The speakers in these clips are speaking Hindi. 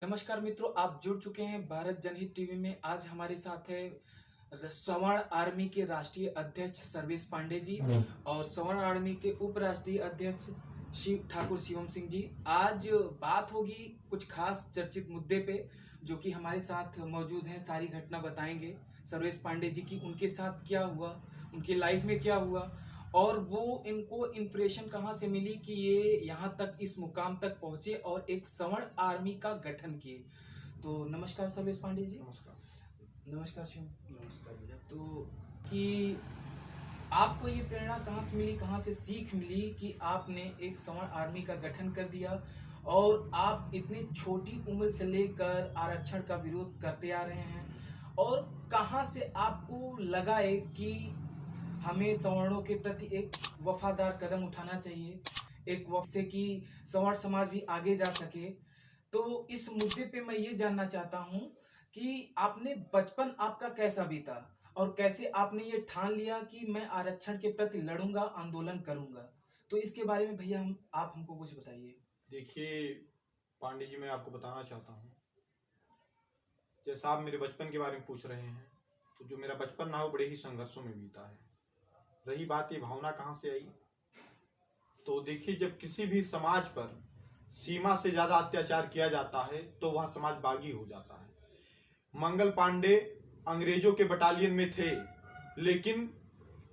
नमस्कार मित्रों, आप जुड़ चुके हैं भारत जनहित टीवी में। आज हमारे साथ है सवर्ण आर्मी के राष्ट्रीय अध्यक्ष सर्वेश पांडे जी और सवर्ण आर्मी के उप राष्ट्रीय अध्यक्ष शिव ठाकुर शिवम सिंह जी। आज बात होगी कुछ खास चर्चित मुद्दे पे, जो कि हमारे साथ मौजूद हैं। सारी घटना बताएंगे सर्वेश पांडे जी की, उनके साथ क्या हुआ, उनकी लाइफ में क्या हुआ और वो इनको इंप्रेशन कहाँ से मिली कि ये यहाँ तक इस मुकाम तक पहुंचे और एक सवर्ण आर्मी का गठन किए। तो नमस्कार सर्वेश पांडे जी। नमस्कार। नमस्कार शिव। नमस्कार भैया। तो कि आपको ये प्रेरणा कहाँ से मिली, कहाँ से सीख मिली कि आपने एक सवर्ण आर्मी का गठन कर दिया और आप इतनी छोटी उम्र से लेकर आरक्षण का विरोध करते आ रहे हैं, और कहाँ से आपको लगा कि हमें सवर्णों के प्रति एक वफादार कदम उठाना चाहिए, एक वक्त से कि सवर्ण समाज भी आगे जा सके। तो इस मुद्दे पे मैं ये जानना चाहता हूँ कि आपने बचपन आपका कैसा बीता और कैसे आपने ये ठान लिया कि मैं आरक्षण के प्रति लड़ूंगा, आंदोलन करूंगा। तो इसके बारे में भैया आप हमको कुछ बताइए। देखिए पांडे जी, मैं आपको बताना चाहता हूँ, जैसा आप मेरे बचपन के बारे में पूछ रहे हैं, तो जो मेरा बचपन रहा वो बड़े ही संघर्षों में बीता है। रही बात ये भावना कहाँ से आई, तो देखिए, जब किसी भी समाज पर सीमा से ज्यादा अत्याचार किया जाता है तो वह समाज बागी हो जाता है। मंगल पांडे अंग्रेजों के बटालियन में थे, लेकिन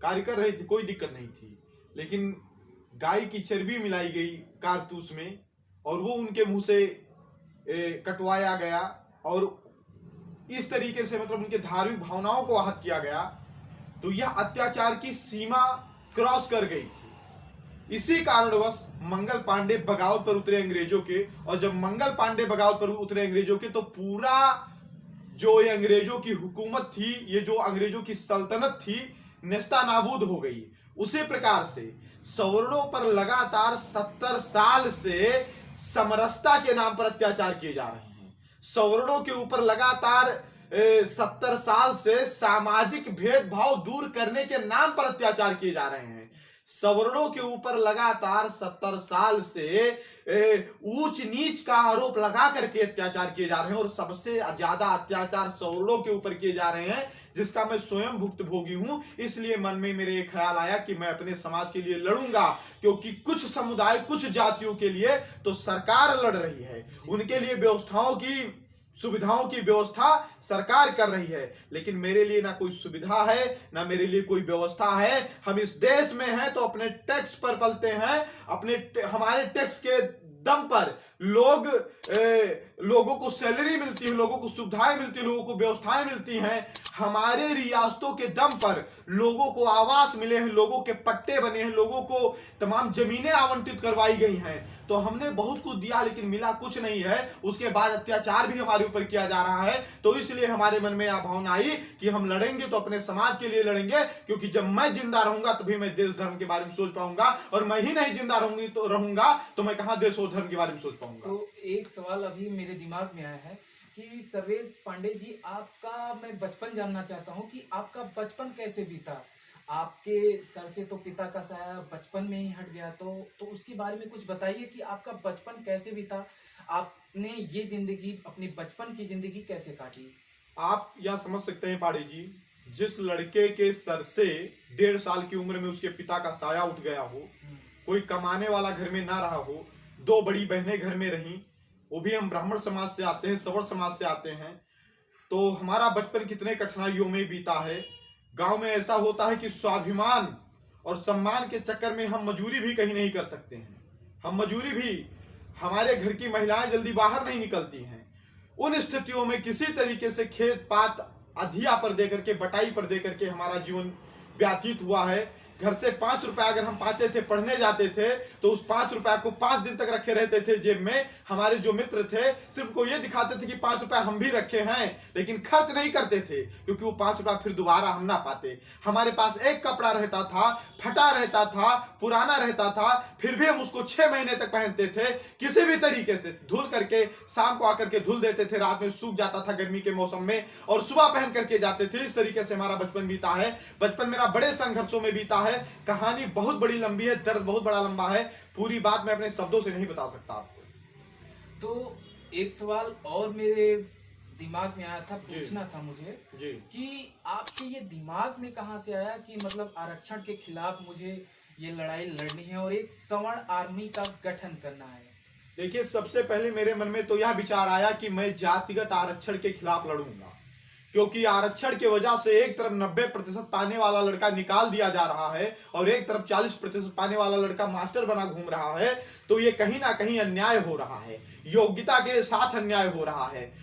कार्य कर रहे थे, कोई दिक्कत नहीं थी, लेकिन गाय की चर्बी मिलाई गई कारतूस में और वो उनके मुंह से कटवाया गया और इस तरीके से मतलब उनके धार्मिक भावनाओं को आहत किया गया। तो यह अत्याचार की सीमा क्रॉस कर गई थी। इसी कारणवश मंगल पांडे बगावत पर उतरे अंग्रेजों के, और जब मंगल पांडे बगावत पर उतरे अंग्रेजों के तो पूरा जो ये अंग्रेजों की हुकूमत थी, ये जो अंग्रेजों की सल्तनत थी, नेस्ता नाबूद हो गई। उसी प्रकार से सवर्णों पर लगातार 70 साल से समरसता के नाम पर अत्याचार किए जा रहे हैं। सवर्णों के ऊपर लगातार 70 साल से सामाजिक भेदभाव दूर करने के नाम पर अत्याचार किए जा रहे हैं। सवर्णों के ऊपर लगातार 70 साल से ऊंच नीच का आरोप लगा करके अत्याचार किए जा रहे हैं, और सबसे ज्यादा अत्याचार सवर्णों के ऊपर किए जा रहे हैं, जिसका मैं स्वयं भुक्तभोगी हूं। इसलिए मन में मेरे एक ख्याल आया कि मैं अपने समाज के लिए लड़ूंगा, क्योंकि कुछ समुदाय, कुछ जातियों के लिए तो सरकार लड़ रही है, उनके लिए व्यवस्थाओं की, सुविधाओं की व्यवस्था सरकार कर रही है, लेकिन मेरे लिए ना कोई सुविधा है, ना मेरे लिए कोई व्यवस्था है। हम इस देश में हैं तो अपने टैक्स पर पलते हैं, हमारे टैक्स के दम पर लोगों को सैलरी मिलती है, लोगों को सुविधाएं मिलती है, लोगों को व्यवस्थाएं मिलती हैं। हमारे रियासतों के दम पर लोगों को आवास मिले हैं, लोगों के पट्टे बने हैं, लोगों को तमाम जमीनें आवंटित करवाई गई हैं। तो हमने बहुत कुछ दिया, लेकिन मिला कुछ नहीं है। उसके बाद अत्याचार भी हमारे ऊपर किया जा रहा है। तो इसलिए हमारे मन में यह भावना आई कि हम लड़ेंगे तो अपने समाज के लिए लड़ेंगे, क्योंकि जब मैं जिंदा रहूंगा तभी मैं देश धर्म के बारे में सोच पाऊंगा, और मैं ही नहीं जिंदा रहूंगा तो मैं कहां देश और धर्म के बारे में सोच पाऊंगा। तो एक सवाल अभी मेरे दिमाग में आया है कि सर्वेश पांडे जी, आपका मैं बचपन जानना चाहता हूँ कि आपका बचपन कैसे बीता। आपके सर से तो पिता का साया बचपन में ही हट गया, तो उसके बारे में कुछ बताइए कि आपका बचपन कैसे बीता, आपने ये जिंदगी, अपनी बचपन की जिंदगी कैसे काटी। आप यह समझ सकते हैं पाड़े जी, जिस लड़के के सर से 1.5 साल की उम्र में उसके पिता का साया उठ गया हो, कोई कमाने वाला घर में ना रहा हो, 2 बड़ी बहनें घर में रहीं, वो भी हम ब्राह्मण समाज से आते हैं, सवर्ण समाज से आते हैं, तो हमारा बचपन कितने कठिनाइयों में बीता है। गांव में ऐसा होता है कि स्वाभिमान और सम्मान के चक्कर में हम मजूरी भी कहीं नहीं कर सकते हैं। हम मजूरी भी, हमारे घर की महिलाएं जल्दी बाहर नहीं निकलती हैं। उन स्थितियों में किसी तरीके से खेत पात अधिया पर देकर के, बटाई पर देकर के हमारा जीवन व्यतीत हुआ है। घर से 5 रुपया अगर हम पाते थे, पढ़ने जाते थे, तो उस 5 रुपया को 5 दिन तक रखे रहते थे जेब में। हमारे जो मित्र थे सिर्फ को ये दिखाते थे कि 5 रुपया हम भी रखे हैं, लेकिन खर्च नहीं करते थे, क्योंकि वो 5 रुपया फिर दोबारा हम ना पाते। हमारे पास एक कपड़ा रहता था, फटा रहता था, पुराना रहता था, फिर भी हम उसको 6 महीने तक पहनते थे, किसी भी तरीके से धुल करके, शाम को आकर के धुल देते थे, रात में सूख जाता था गर्मी के मौसम में, और सुबह पहन करके जाते थे। इस तरीके से हमारा बचपन बीता है। बचपन मेरा बड़े संघर्षों में बीता है। कहानी बहुत बड़ी लंबी है, दर्द बहुत बड़ा लंबा है, पूरी बात मैं अपने शब्दों से नहीं बता सकता आपको। तो एक सवाल और मेरे दिमाग में आया था, जी पूछना था मुझे जी। कि आपके ये दिमाग में कहाँ से आया कि मतलब आरक्षण के खिलाफ मुझे ये लड़ाई लड़नी है और एक सवर्ण आर्मी का गठन करना है। देखिए, सबसे पहले मेरे मन में तो यह विचार आया कि मैं जातिगत आरक्षण के खिलाफ लड़ूंगा, क्योंकि आरक्षण की वजह से एक तरफ 90% पाने वाला लड़का निकाल दिया जा रहा है और एक तरफ 40% पाने वाला लड़का मास्टर बना घूम रहा है। तो ये कहीं ना कहीं अन्याय हो रहा है, योग्यता के साथ अन्याय हो रहा है,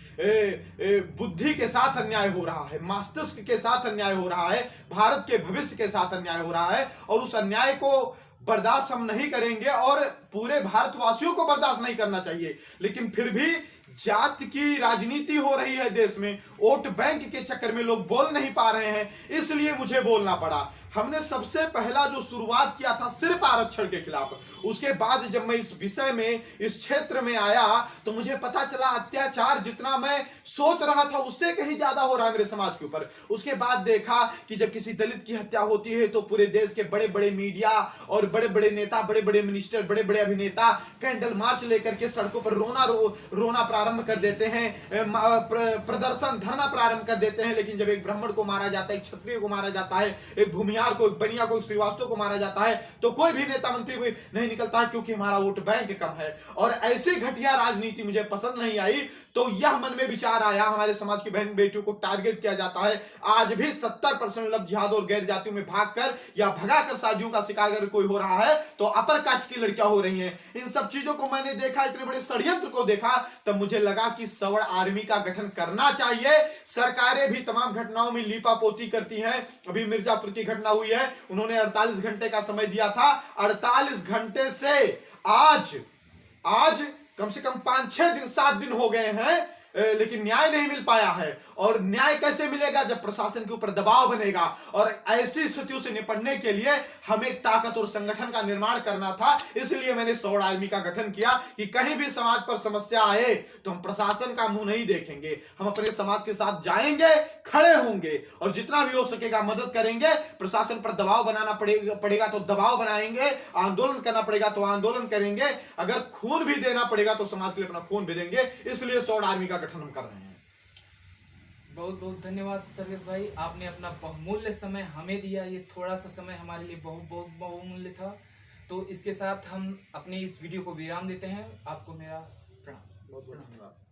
बुद्धि के साथ अन्याय हो रहा है, मस्तिष्क के साथ अन्याय हो रहा है, भारत के भविष्य के साथ अन्याय हो रहा है। और उस अन्याय को बर्दाश्त हम नहीं करेंगे और पूरे भारतवासियों को बर्दाश्त नहीं करना चाहिए। लेकिन फिर भी जात की राजनीति हो रही है देश में, वोट बैंक के चक्कर में लोग बोल नहीं पा रहे हैं, इसलिए मुझे बोलना पड़ा। हमने सबसे पहला जो शुरुआत किया था सिर्फ आरक्षण के खिलाफ। उसके बाद जब मैं इस विषय में, इस क्षेत्र में आया तो मुझे पता चला अत्याचार जितना मैं सोच रहा था उससे कहीं ज्यादा हो रहा है मेरे समाज के ऊपर। उसके बाद देखा कि जब किसी दलित की हत्या होती है तो पूरे देश के बड़े बड़े मीडिया और बड़े बड़े नेता, बड़े बड़े मिनिस्टर, बड़े बड़े अभिनेता कैंडल मार्च लेकर के सड़कों पर रोना प्रारंभ कर देते हैं, प्रदर्शन, धरना प्रारंभ कर देते हैं। लेकिन जब एक ब्राह्मण को मारा जाता है, एक क्षत्रिय को मारा जाता है, एक भूमिहार को, एक बनिया को, एक श्रीवास्तव को मारा जाता है, तो कोई भी नेता मंत्री नहीं निकलता है, क्योंकि हमारा वोट बैंक कम है। और ऐसी घटिया राजनीति मुझे पसंद नहीं आई। तो यह मन में विचार आया, हमारे समाज की बहन बेटियों को टारगेट किया जाता है। आज भी 70% लव जिहाद और गैर जातियों में भागकर या भगाकर शादियों का शिकार अगर कोई हो रहा है तो अपर कास्ट की लड़कियां हो रही हैं। इन सब चीजों को मैंने देखा, इतने बड़े षड्यंत्र को देखा, तब मुझे लगा कि सवर्ण आर्मी का गठन करना चाहिए। सरकारें भी तमाम घटनाओं में लीपापोती करती हैं। अभी मिर्जापुर की घटना हुई है, उन्होंने 48 घंटे का समय दिया था। 48 घंटे से आज कम से कम 5-6 दिन, 7 दिन हो गए हैं, लेकिन न्याय नहीं मिल पाया है। और न्याय कैसे मिलेगा? जब प्रशासन के ऊपर दबाव बनेगा। और ऐसी स्थितियों से निपटने के लिए हमें एक ताकतवर संगठन का निर्माण करना था। इसलिए मैंने सवर्ण आर्मी का गठन किया कि कहीं भी समाज पर समस्या आए तो हम प्रशासन का मुंह नहीं देखेंगे, हम अपने समाज के साथ जाएंगे, खड़े होंगे और जितना भी हो सकेगा मदद करेंगे। प्रशासन पर दबाव बनाना पड़ेगा तो दबाव बनाएंगे, आंदोलन करना पड़ेगा तो आंदोलन करेंगे, अगर खून भी देना पड़ेगा तो समाज के लिए अपना खून भी देंगे। इसलिए सवर्ण आर्मी का गठन हम कर रहे हैं। बहुत बहुत धन्यवाद सर्वेश भाई, आपने अपना बहुमूल्य समय हमें दिया। ये थोड़ा सा समय हमारे लिए बहुत बहुत बहुमूल्य था। तो इसके साथ हम अपनी इस वीडियो को विराम देते हैं। आपको मेरा प्रणाम। बहुत बहुत धन्यवाद।